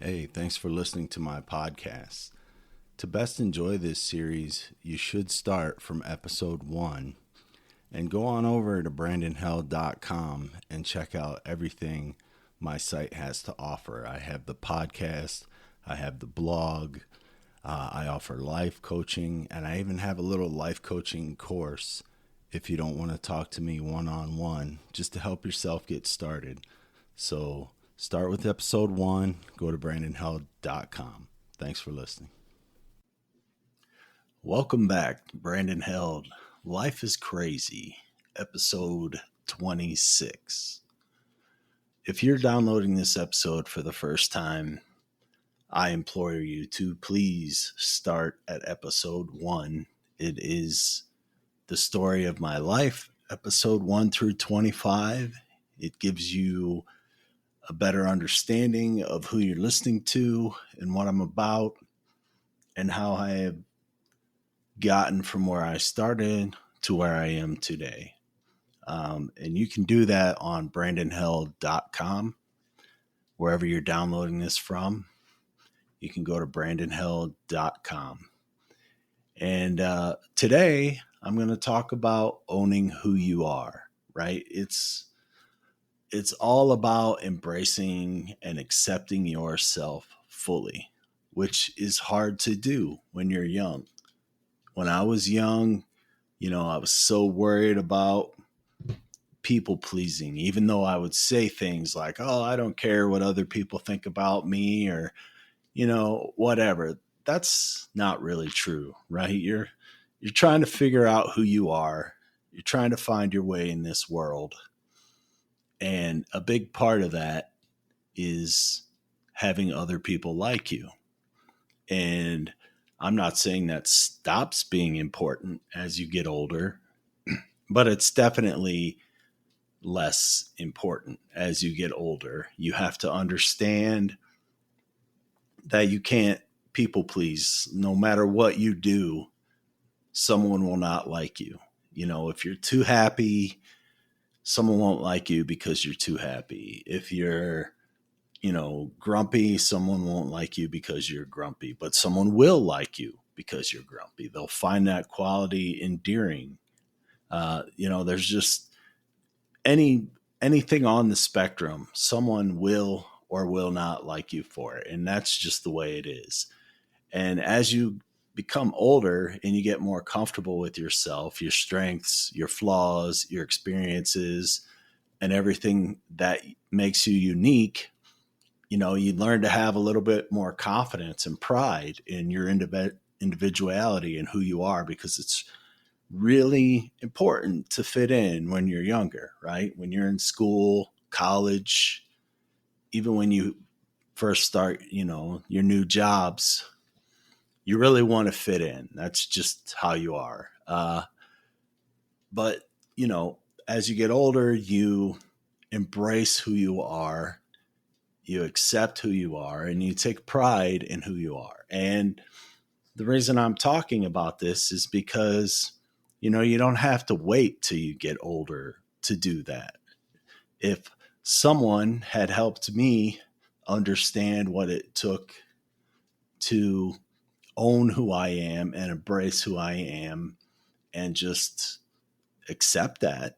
Hey, thanks for listening to my podcast. To best enjoy this series, you should start from episode 1 and go on over to brandonheld.com and check out everything my site has to offer. I have the podcast, I have the blog, I offer life coaching, and I even have a little life coaching course if you don't want to talk to me one on one, just to help yourself get started. So start with episode 1, go to brandonheld.com. Thanks for listening. Welcome back, Brandon Held. Life is Crazy, episode 26. If you're downloading this episode for the first time, I implore you to please start at episode 1. It is the story of my life, episode 1 through 25. It gives you a better understanding of who you're listening to and what I'm about and how I have gotten from where I started to where I am today. And you can do that on brandonheld.com, wherever you're downloading this from. You can go to brandonheld.com. And today I'm going to talk about owning who you are, right? It's all about embracing and accepting yourself fully, which is hard to do when you're young. When I was young, I was so worried about people pleasing, even though I would say things like, oh, I don't care what other people think about me or, whatever. That's not really true, right? You're trying to figure out who you are. You're trying to find your way in this world. And a big part of that is having other people like you. And I'm not saying that stops being important as you get older, but it's definitely less important as you get older. You have to understand that you can't people please. No matter what you do, someone will not like you. If you're too happy, someone won't like you because you're too happy. If you're grumpy, someone won't like you because you're grumpy, but someone will like you because you're grumpy. They'll find that quality endearing. There's just anything on the spectrum, someone will or will not like you for it. And that's just the way it is. And as you become older and you get more comfortable with yourself, your strengths, your flaws, your experiences, and everything that makes you unique, you learn to have a little bit more confidence and pride in your individuality and who you are, because it's really important to fit in when you're younger, right? When you're in school, college, even when you first start, your new jobs, you really want to fit in. That's just how you are. But, as you get older, you embrace who you are. You accept who you are and you take pride in who you are. And the reason I'm talking about this is because, you don't have to wait till you get older to do that. If someone had helped me understand what it took to own who I am and embrace who I am and just accept that,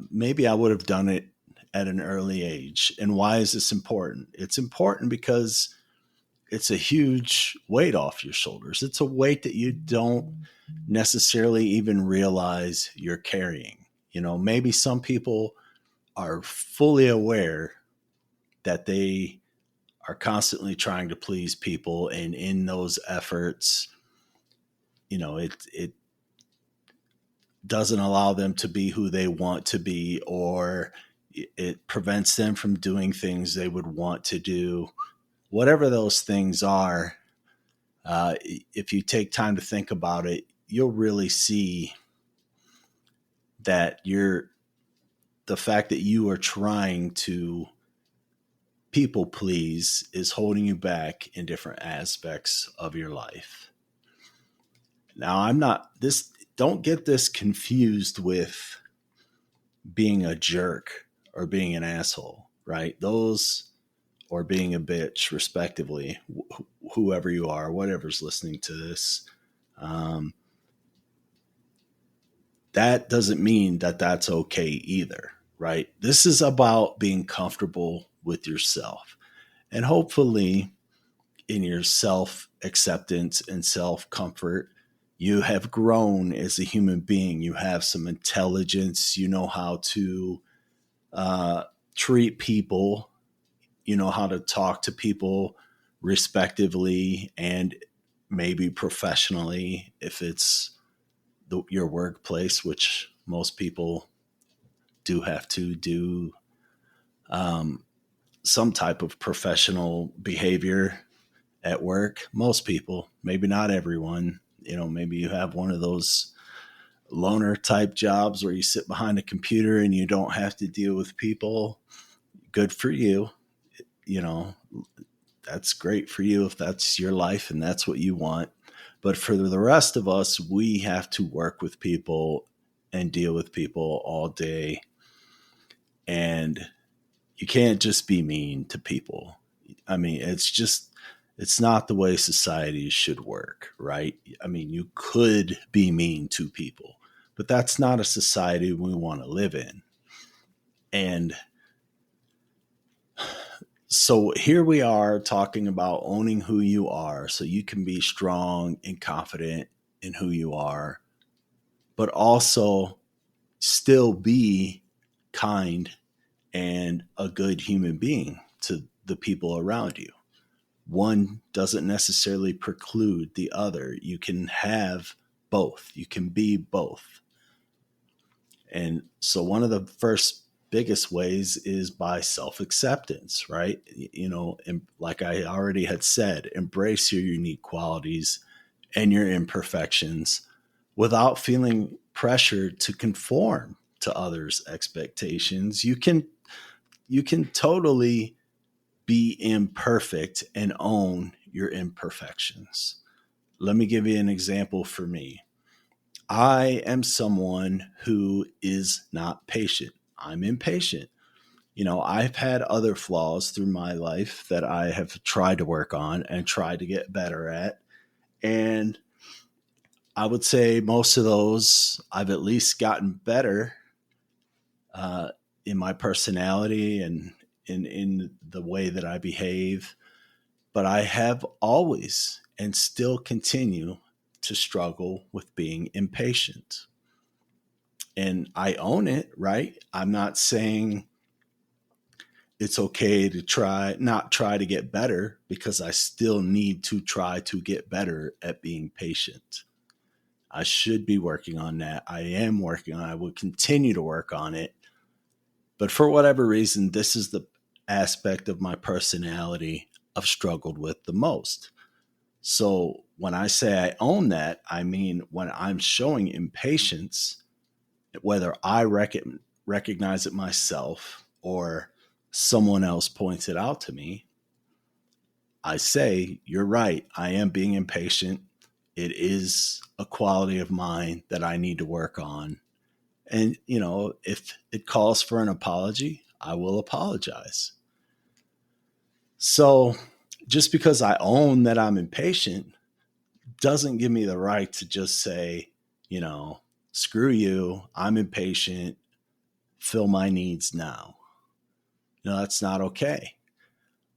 maybe I would have done it at an early age. And why is this important? It's important because it's a huge weight off your shoulders. It's a weight that you don't necessarily even realize you're carrying. Maybe some people are fully aware that they are constantly trying to please people. And in those efforts, it doesn't allow them to be who they want to be, or it prevents them from doing things they would want to do. Whatever those things are, if you take time to think about it, you'll really see that the fact that you are trying to people please is holding you back in different aspects of your life. Now, don't get this confused with being a jerk or being an asshole, right? Those or being a bitch, respectively, whoever you are, whatever's listening to this, um, that doesn't mean that that's okay either, right? This is about being comfortable with yourself. And hopefully, in your self acceptance and self comfort, you have grown as a human being. You have some intelligence. You know how to uh, treat people. You know how to talk to people respectively and maybe professionally if it's your workplace, which most people do have to do um, some type of professional behavior at work. Most people, maybe not everyone. Maybe you have one of those loner type jobs where you sit behind a computer and you don't have to deal with people. Good for you. You know, that's great for you if that's your life and that's what you want. But for the rest of us, we have to work with people and deal with people all day. And you can't just be mean to people. I mean, it's not the way society should work, right? I mean, you could be mean to people, but that's not a society we want to live in. And so here we are talking about owning who you are so you can be strong and confident in who you are, but also still be kind and a good human being to the people around you. One doesn't necessarily preclude the other. You can have both. You can be both. And so one of the first biggest ways is by self-acceptance, right? And like I already had said, embrace your unique qualities and your imperfections without feeling pressured to conform to others' expectations. You can totally be imperfect and own your imperfections. Let me give you an example for me. I am someone who is not patient. I'm impatient. I've had other flaws through my life that I have tried to work on and tried to get better at. And I would say most of those I've at least gotten better uh, in my personality and in the way that I behave. But I have always and still continue to struggle with being impatient. And I own it, right? I'm not saying it's okay to not try to get better, because I still need to try to get better at being patient. I should be working on that. I am working on it. I will continue to work on it. But for whatever reason, this is the aspect of my personality I've struggled with the most. So when I say I own that, I mean when I'm showing impatience, whether I recognize it myself or someone else points it out to me, I say, you're right. I am being impatient. It is a quality of mine that I need to work on. And, if it calls for an apology, I will apologize. So just because I own that I'm impatient doesn't give me the right to just say, screw you, I'm impatient, fill my needs now. No, that's not okay.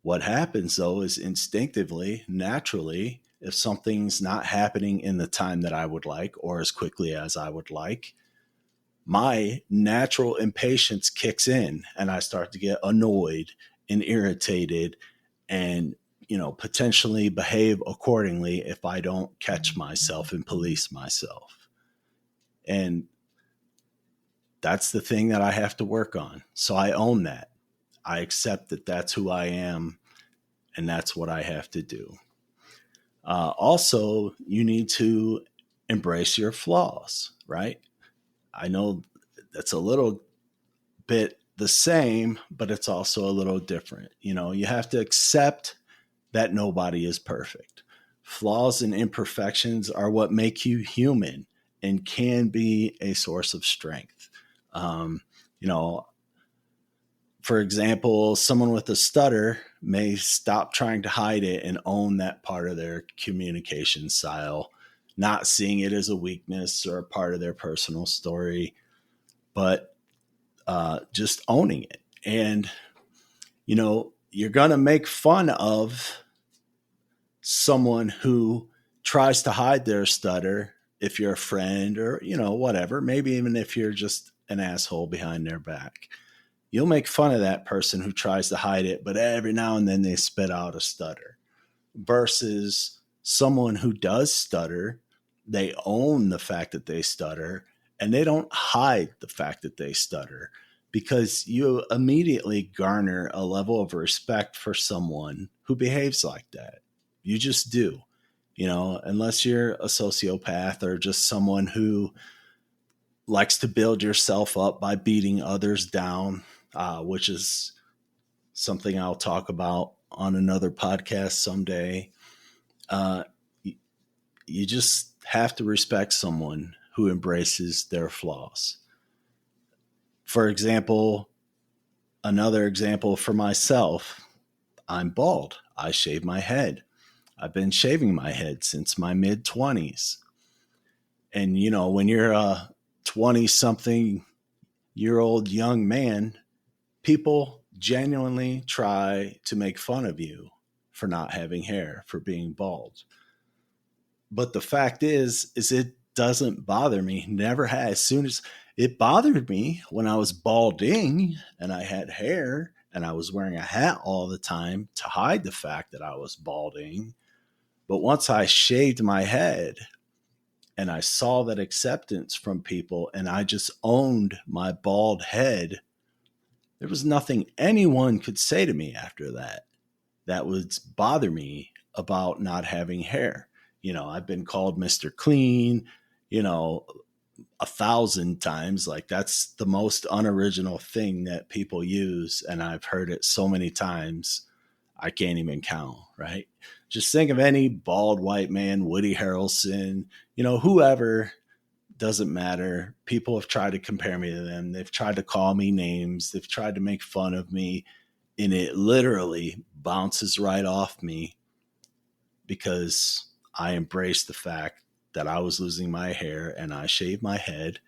What happens though is instinctively, naturally, if something's not happening in the time that I would like or as quickly as I would like, my natural impatience kicks in and I start to get annoyed and irritated and, potentially behave accordingly if I don't catch myself and police myself. And that's the thing that I have to work on. So I own that. I accept that that's who I am and that's what I have to do. Also, you need to embrace your flaws, right? I know that's a little bit the same, but it's also a little different. You have to accept that nobody is perfect. Flaws and imperfections are what make you human and can be a source of strength. Um, you know, for example, someone with a stutter may stop trying to hide it and own that part of their communication style, not seeing it as a weakness or a part of their personal story, but just owning it. And, you're going to make fun of someone who tries to hide their stutter if you're a friend or, whatever, maybe even if you're just an asshole behind their back. You'll make fun of that person who tries to hide it, but every now and then they spit out a stutter. Versus someone who does stutter, they own the fact that they stutter and they don't hide the fact that they stutter, because you immediately garner a level of respect for someone who behaves like that. You just do, unless you're a sociopath or just someone who likes to build yourself up by beating others down, which is something I'll talk about on another podcast someday. Uh, you just have to respect someone who embraces their flaws. For example, another example for myself, I'm bald. I shave my head. I've been shaving my head since my mid-20s. And, when you're a 20-something year old young man, people genuinely try to make fun of you for not having hair, for being bald. But the fact is it doesn't bother me. Never has. As soon as it bothered me when I was balding and I had hair and I was wearing a hat all the time to hide the fact that I was balding. But once I shaved my head and I saw that acceptance from people and I just owned my bald head, there was nothing anyone could say to me after that would bother me about not having hair. I've been called Mr. Clean, 1,000 times. Like, that's the most unoriginal thing that people use. And I've heard it so many times, I can't even count, right? Just think of any bald white man, Woody Harrelson, whoever, doesn't matter. People have tried to compare me to them. They've tried to call me names. They've tried to make fun of me. And it literally bounces right off me because I embraced the fact that I was losing my hair and I shaved my head.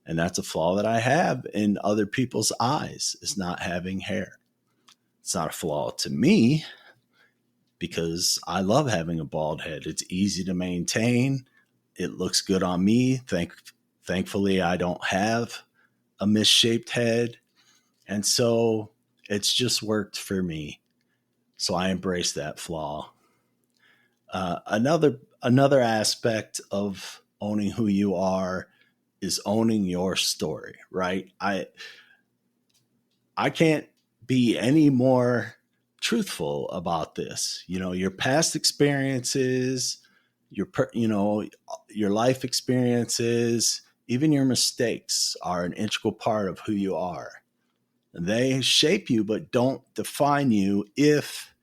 And that's a flaw that I have in other people's eyes, is not having hair. It's not a flaw to me because I love having a bald head. It's easy to maintain. It looks good on me. Thankfully, I don't have a misshaped head. And so it's just worked for me. So I embrace that flaw. Another aspect of owning who you are is owning your story, right? I can't be any more truthful about this. Your past experiences, your life experiences, even your mistakes are an integral part of who you are. They shape you, but don't define you if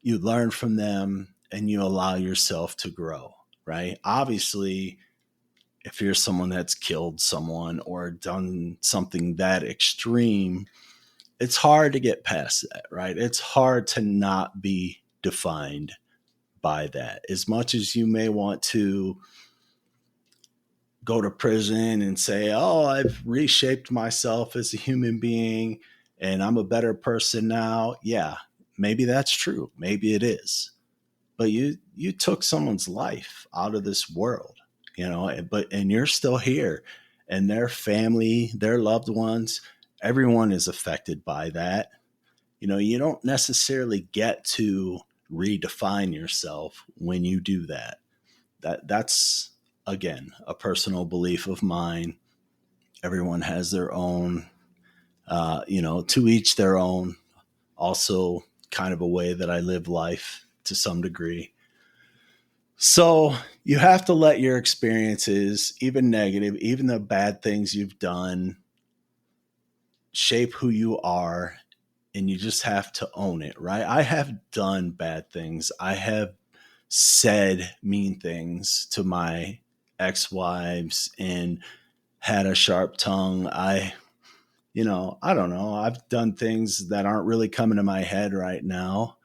you learn from them and you allow yourself to grow, right? Obviously, if you're someone that's killed someone or done something that extreme, it's hard to get past that, right? It's hard to not be defined by that. As much as you may want to go to prison and say, oh, I've reshaped myself as a human being and I'm a better person now. Yeah, maybe that's true. Maybe it is. But you took someone's life out of this world, and you're still here, and their family, their loved ones, everyone is affected by that. You don't necessarily get to redefine yourself when you do that. That's again a personal belief of mine. Everyone has their own, to each their own. Also, kind of a way that I live life to some degree. So you have to let your experiences, even negative, even the bad things you've done, shape who you are, and you just have to own it, right? I have done bad things. I have said mean things to my ex-wives and had a sharp tongue. I don't know. I've done things that aren't really coming to my head right now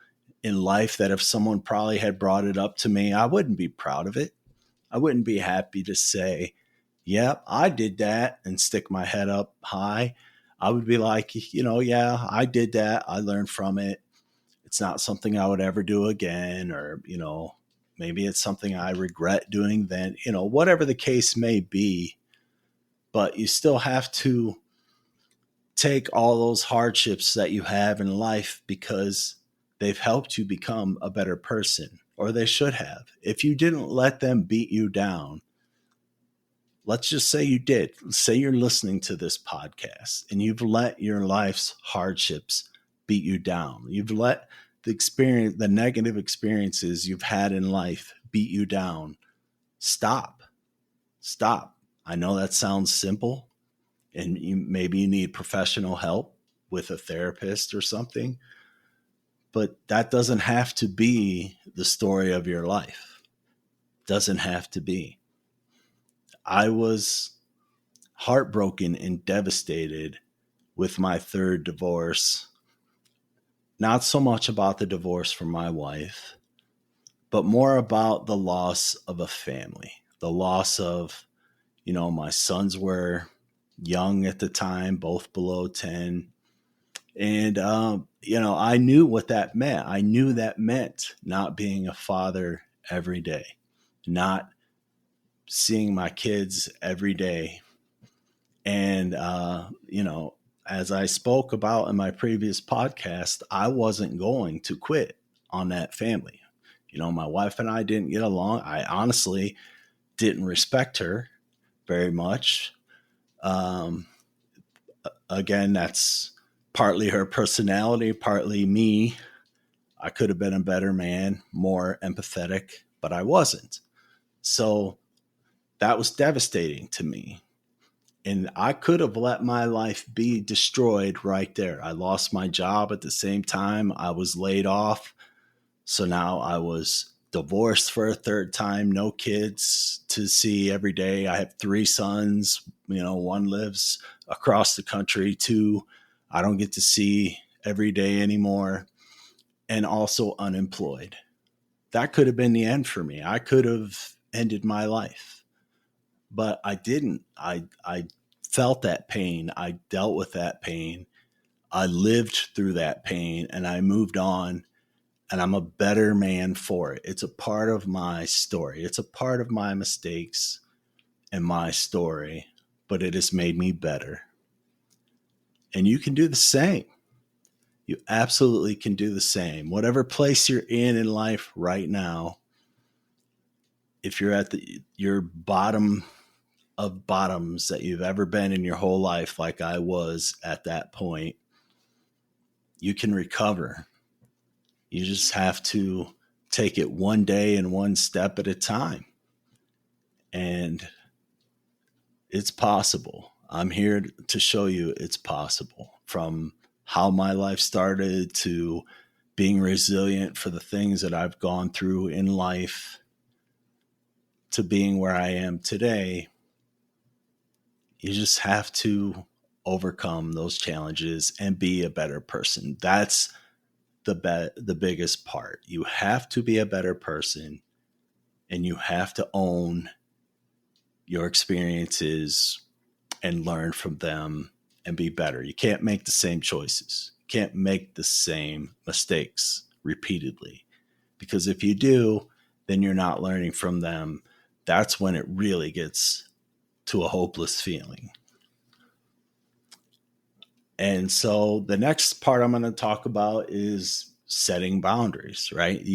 in life that if someone probably had brought it up to me, I wouldn't be proud of it. I wouldn't be happy to say, yep, I did that and stick my head up high. I would be like, yeah, I did that. I learned from it. It's not something I would ever do again, or, maybe it's something I regret doing then, whatever the case may be. But you still have to take all those hardships that you have in life because they've helped you become a better person, or they should have. If you didn't let them beat you down, let's just say you did. Say you're listening to this podcast and you've let your life's hardships beat you down. You've let the negative experiences you've had in life beat you down. Stop. I know that sounds simple, and maybe you need professional help with a therapist or something, but that doesn't have to be the story of your life. Doesn't have to be. I was heartbroken and devastated with my third divorce. Not so much about the divorce from my wife, but more about the loss of a family, the loss of, my sons were young at the time, both below 10. And, I knew what that meant. I knew that meant not being a father every day, not seeing my kids every day. And, as I spoke about in my previous podcast, I wasn't going to quit on that family. My wife and I didn't get along. I honestly didn't respect her very much. Again, that's partly her personality, partly me. I could have been a better man, more empathetic, but I wasn't. So that was devastating to me. And I could have let my life be destroyed right there. I lost my job at the same time. I was laid off. So now I was divorced for a third time, no kids to see every day. I have 3 sons. One lives across the country, 2 I don't get to see every day anymore, and also unemployed. That could have been the end for me. I could have ended my life, but I didn't. I felt that pain. I dealt with that pain. I lived through that pain, and I moved on, and I'm a better man for it. It's a part of my story. It's a part of my mistakes and my story, but it has made me better. And you can do the same. You absolutely can do the same. Whatever place you're in life right now, if you're at your bottom of bottoms that you've ever been in your whole life, like I was at that point, you can recover. You just have to take it one day and one step at a time. And it's possible. I'm here to show you it's possible. From how my life started to being resilient for the things that I've gone through in life to being where I am today, you just have to overcome those challenges and be a better person. That's the biggest part. You have to be a better person, and you have to own your experiences and learn from them and be better. You can't make the same choices. You can't make the same mistakes repeatedly, because if you do, then you're not learning from them. That's when it really gets to a hopeless feeling. And so the next part I'm going to talk about is setting boundaries, right?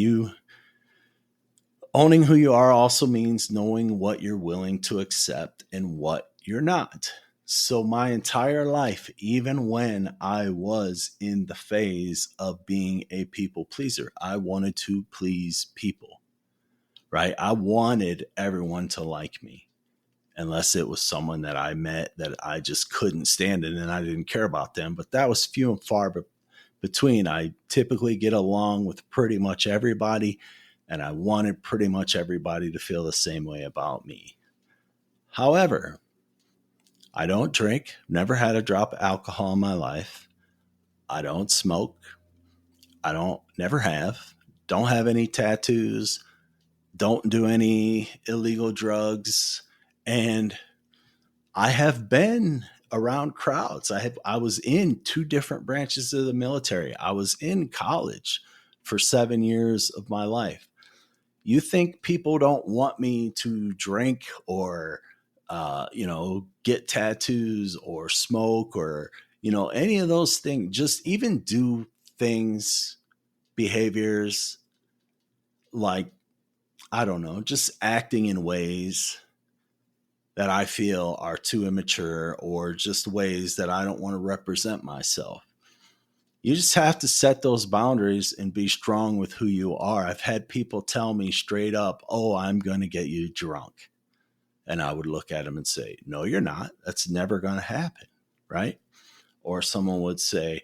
Owning who you are also means knowing what you're willing to accept and what you're not. So my entire life, even when I was in the phase of being a people pleaser, I wanted to please people, right? I wanted everyone to like me, unless it was someone that I met that I just couldn't stand it and I didn't care about them. But that was few and far between. I typically get along with pretty much everybody, and I wanted pretty much everybody to feel the same way about me. However, I don't drink, never had a drop of alcohol in my life. I don't smoke. Never have. Don't have any tattoos. Don't do any illegal drugs. And I have been around crowds. I was in two different branches of the military. I was in college for 7 years of my life. You think people don't want me to drink or get tattoos or smoke or any of those things, just even do things, behaviors like, I don't know, just acting in ways that I feel are too immature or just ways that I don't want to represent myself. You just have to set those boundaries and be strong with who you are. I've had people tell me straight up, "Oh, I'm going to get you drunk." And I would look at them and say, "No, you're not. That's never going to happen." Right? Or someone would say,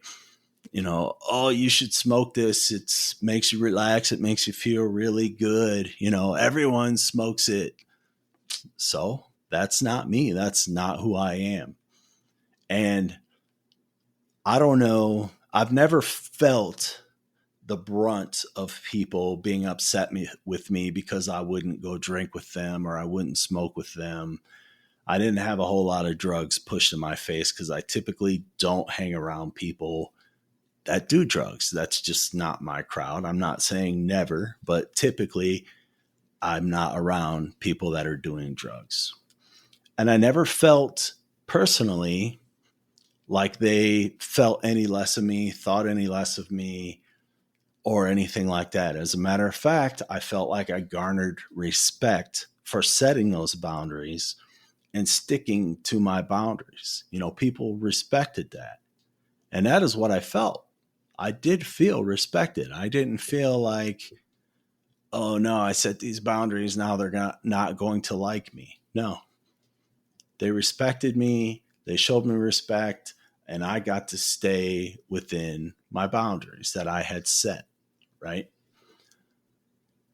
"Oh, you should smoke this. It makes you relax. It makes you feel really good. Everyone smokes it." So that's not me. That's not who I am. And I don't know. I've never felt the brunt of people being upset with me because I wouldn't go drink with them or I wouldn't smoke with them. I didn't have a whole lot of drugs pushed in my face because I typically don't hang around people that do drugs. That's just not my crowd. I'm not saying never, but typically I'm not around people that are doing drugs. And I never felt personally like they felt any less of me, thought any less of me, or anything like that. As a matter of fact, I felt like I garnered respect for setting those boundaries and sticking to my boundaries. People respected that. And that is what I felt. I did feel respected. I didn't feel like, "Oh no, I set these boundaries. Now they're not going to like me." No, they respected me. They showed me respect. And I got to stay within my boundaries that I had set. Right.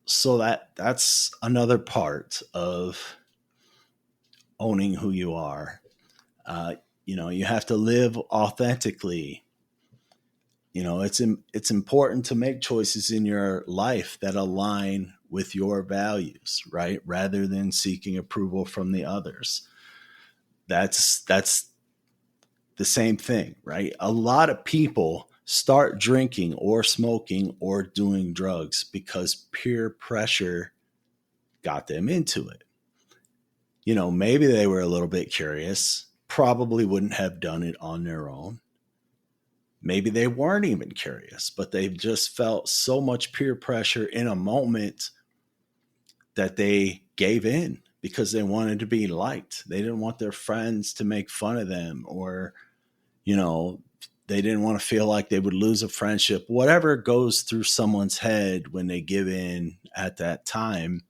So that's another part of owning who you are. Uh, you have to live authentically. It's important to make choices in your life that align with your values, right? Rather than seeking approval from the others. That's the same thing, right? A lot of people start drinking or smoking or doing drugs because peer pressure got them into it. Maybe they were a little bit curious, probably wouldn't have done it on their own. Maybe they weren't even curious, but they just felt so much peer pressure in a moment that they gave in because they wanted to be liked. They didn't want their friends to make fun of them or, they didn't want to feel like they would lose a friendship. Whatever goes through someone's head when they give in at that time,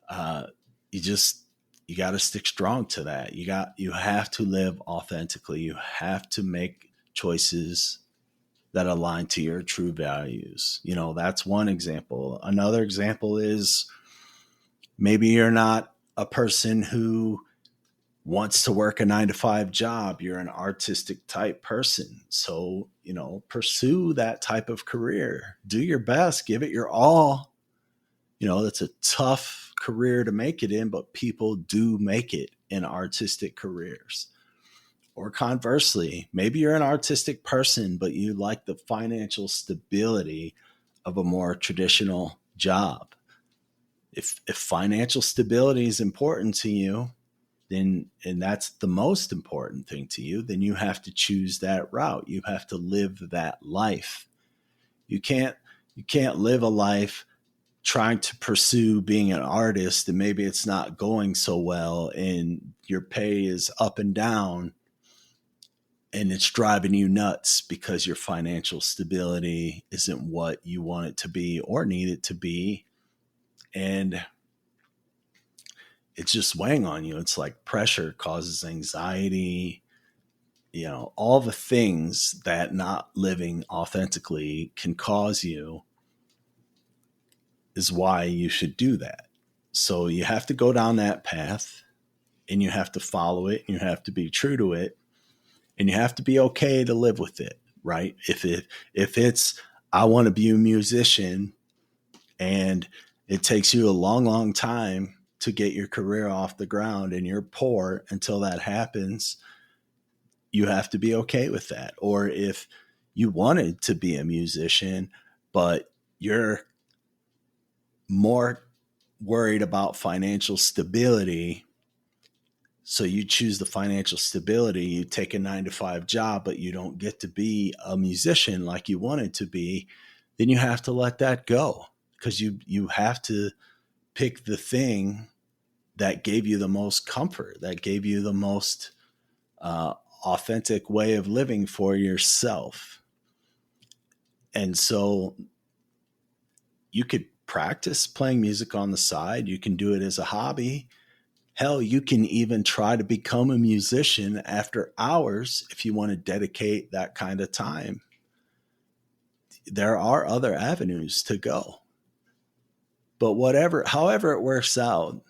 uh, you got to stick strong to that. You have to live authentically. You have to make choices that align to your true values. That's one example. Another example is maybe you're not a person who wants to work a 9 to 5 job. You're an artistic type person. So, pursue that type of career. Do your best, give it your all. It's a tough career to make it in, but people do make it in artistic careers. Or conversely, maybe you're an artistic person, but you like the financial stability of a more traditional job. If financial stability is important to you, then, and that's the most important thing to you, then you have to choose that route. You have to live that life. You can't live a life trying to pursue being an artist and maybe it's not going so well and your pay is up and down and it's driving you nuts because your financial stability isn't what you want it to be or need it to be. And it's just weighing on you. It's like pressure causes anxiety, all the things that not living authentically can cause you is why you should do that. So you have to go down that path. and you have to follow it, and you have to be true to it, and you have to be okay to live with it, right? If it's I want to be a musician and it takes you a long, long time to get your career off the ground and you're poor until that happens, you have to be okay with that. Or if you wanted to be a musician, but you're more worried about financial stability, so you choose the financial stability, you take a 9 to 5 job, but you don't get to be a musician like you wanted to be, then you have to let that go, because you have to pick the thing that gave you the most comfort, that gave you the most uh, authentic way of living for yourself. And so you could practice playing music on the side. You can do it as a hobby. Hell, you can even try to become a musician after hours if you want to dedicate that kind of time. There are other avenues to go. But however it works out,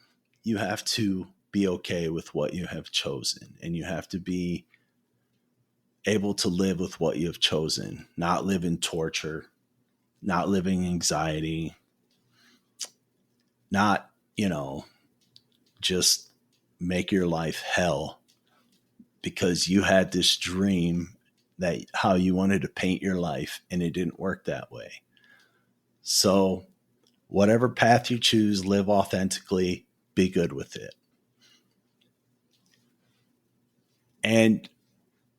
you have to be okay with what you have chosen, and you have to be able to live with what you have chosen, not live in torture, not living in anxiety, not, just make your life hell because you had this dream that how you wanted to paint your life and it didn't work that way. So, whatever path you choose, live authentically, be good with it. And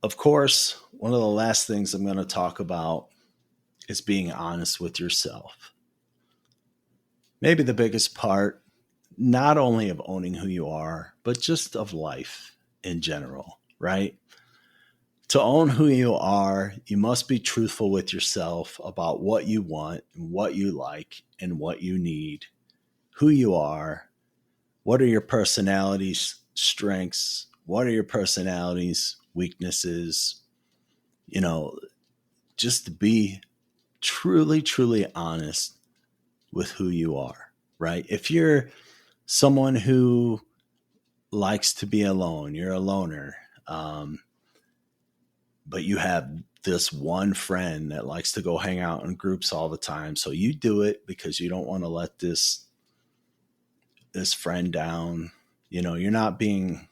of course, one of the last things I'm going to talk about is being honest with yourself. Maybe the biggest part, not only of owning who you are, but just of life in general, right? To own who you are, you must be truthful with yourself about what you want and what you like and what you need, who you are, what are your personality's strengths, what are your personality's weaknesses, you know, just to be truly, truly honest with who you are, right? If you're someone who likes to be alone, you're a loner, but you have this one friend that likes to go hang out in groups all the time. So you do it because you don't want to let this friend down. You're not being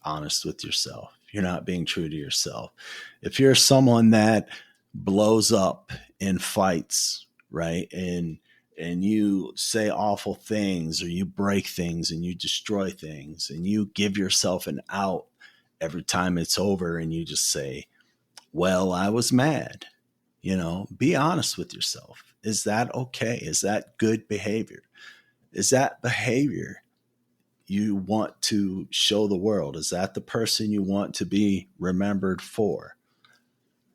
honest with yourself. You're not being true to yourself. If you're someone that blows up in fights, right? And you say awful things, or you break things and you destroy things, and you give yourself an out every time it's over, and you just say, well, I was mad. Be honest with yourself. Is that okay? Is that good behavior? Is that behavior you want to show the world? Is that the person you want to be remembered for?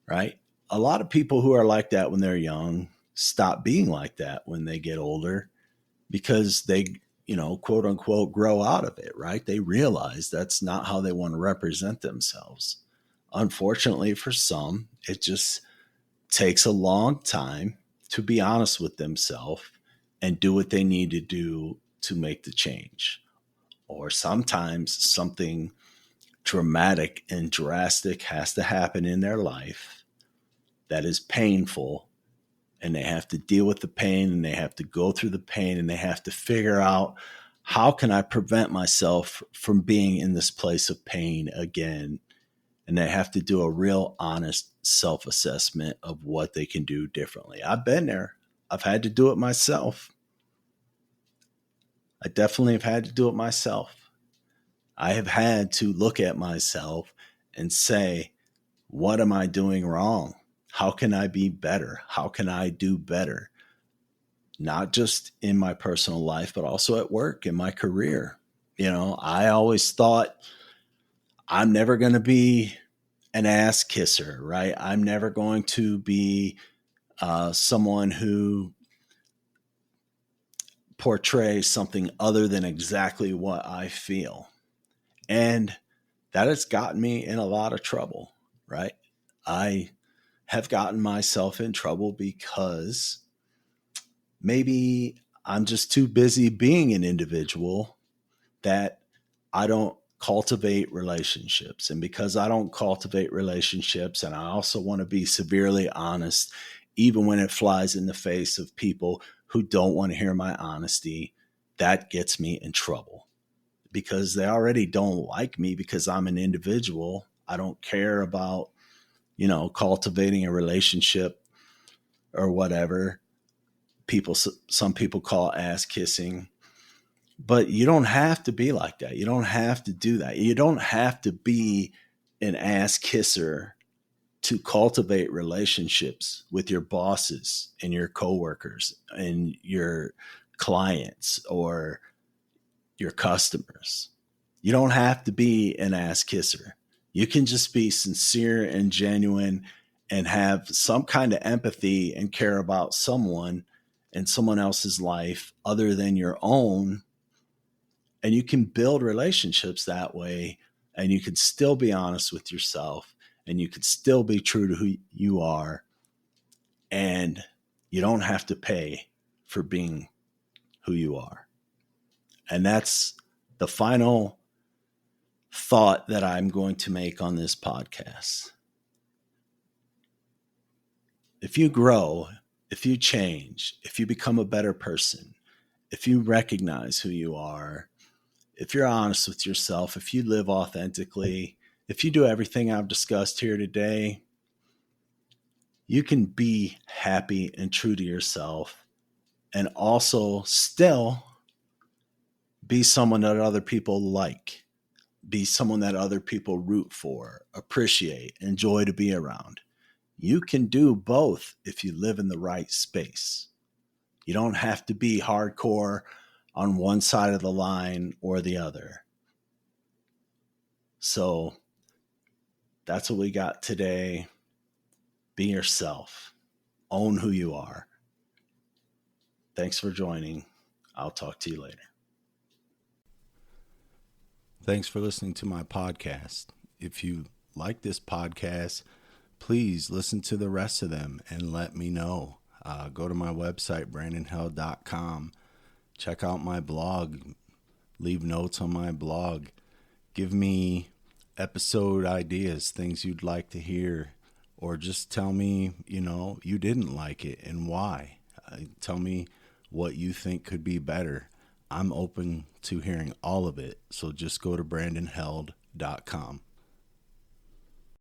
Right? A lot of people who are like that when they're young stop being like that when they get older, because they, quote unquote, grow out of it, right? They realize that's not how they want to represent themselves. Unfortunately for some, it just takes a long time to be honest with themselves and do what they need to do to make the change. Or sometimes something dramatic and drastic has to happen in their life that is painful, and they have to deal with the pain, and they have to go through the pain, and they have to figure out, how can I prevent myself from being in this place of pain again? And they have to do a real honest self-assessment of what they can do differently. I've been there. I've had to do it myself. I definitely have had to do it myself. I have had to look at myself and say, what am I doing wrong? How can I be better? How can I do better? Not just in my personal life, but also at work, in my career. I always thought, I'm never going to be an ass kisser, right? I'm never going to be someone who portrays something other than exactly what I feel. And that has gotten me in a lot of trouble, right? I have gotten myself in trouble because maybe I'm just too busy being an individual that I don't cultivate relationships. And because I don't cultivate relationships, and I also want to be severely honest, even when it flies in the face of people who don't want to hear my honesty, that gets me in trouble because they already don't like me because I'm an individual. I don't care about, cultivating a relationship or whatever some people call ass kissing. But you don't have to be like that. You don't have to do that. You don't have to be an ass kisser to cultivate relationships with your bosses and your coworkers and your clients or your customers. You don't have to be an ass kisser. You can just be sincere and genuine and have some kind of empathy and care about someone and someone else's life other than your own. And you can build relationships that way, and you can still be honest with yourself, and you can still be true to who you are. And you don't have to pay for being who you are. And that's the final thought that I'm going to make on this podcast. If you grow, if you change, if you become a better person, if you recognize who you are, if you're honest with yourself, if you live authentically, if you do everything I've discussed here today, you can be happy and true to yourself and also still be someone that other people like, be someone that other people root for, appreciate, enjoy to be around. You can do both if you live in the right space. You don't have to be hardcore on one side of the line or the other. So that's what we got today. Be yourself. Own who you are. Thanks for joining. I'll talk to you later. Thanks for listening to my podcast. If you like this podcast, please listen to the rest of them and let me know. Go to my website, brandonheld.com. Check out my blog. Leave notes on my blog. Give me episode ideas, things you'd like to hear, or just tell me, you didn't like it and why. Tell me what you think could be better. I'm open to hearing all of it. So just go to brandonheld.com.